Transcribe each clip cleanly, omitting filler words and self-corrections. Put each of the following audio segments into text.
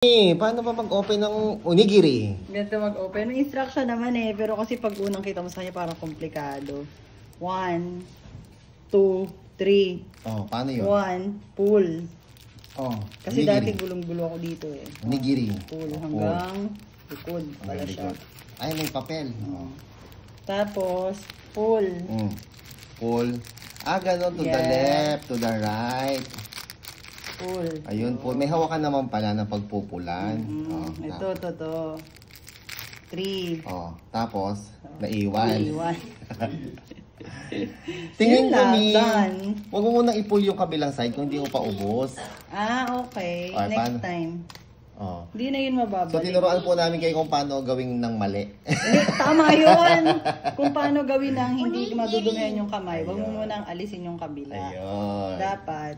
Paano ba mag-open ng onigiri? Ganito mag-open. May instruction naman eh. Pero kasi pag unang kita mo sa kanya parang komplikado. 1, 2, 3. Oh, paano yun? 1, pull. Oh, Kasi onigiri. dati gulong-gulo ako dito eh. Onigiri. Pull hanggang likod pala siya. Ay, may papel. Oh. Tapos, pull. Pull. Ganon. To the left, to the right. Pull. Ayun, pull. May hawakan naman pala na pagpupulan. Ito, 3. Oh, tapos, naiwan. Yun Tingin lang, kami. done. Huwag mo munang i-pull yung kabilang side kung hindi mo pa ubos. Okay. Ay, Next paano? time. Oh. Hindi na yun mababalik. So, tinuruan po namin kayo kung paano gawing ng mali. Tama yun! Kung paano gawin ng hindi madudumihan yung kamay. Huwag mo munang alisin yung kabila. Ayun. Dapat.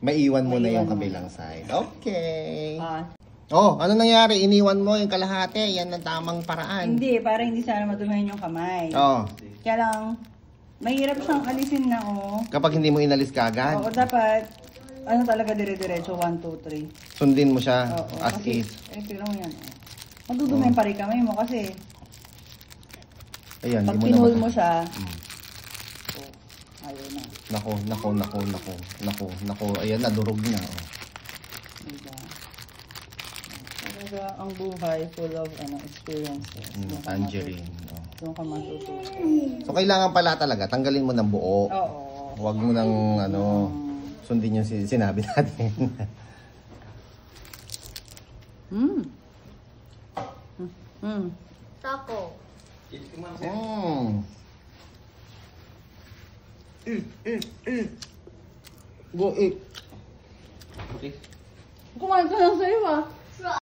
Maiwan mo na Maiwan yung mo. kabilang side. Okay. Ah, Oh, ano nangyari? Iniwan mo yung kalahati. Yan ang tamang paraan. hindi, para hindi sana madumihan yung kamay. Oh, Kaya lang, mahirap siyang alisin na kapag hindi mo inalis kagad, Oo, dapat, ano talaga dire-diretso, 1, 2, 3. sundin mo siya Oo, as kasi, is. tignan mo yan. Madudumihan pa rin kamay mo kasi Ayan, pag hindi mo pinul na mo siya, ayun na. Nako. Ayan, nadurog na. Oh. Diba? Talaga ang buhay full of experiences. Tangerine. Oh. Doon ka matututo. So, kailangan pala talaga, tanggalin mo ng buo. Oo. Huwag mo nang, sundin yung sinabi natin. Taco. Go eat. Kumain ka lang sa'yo ah.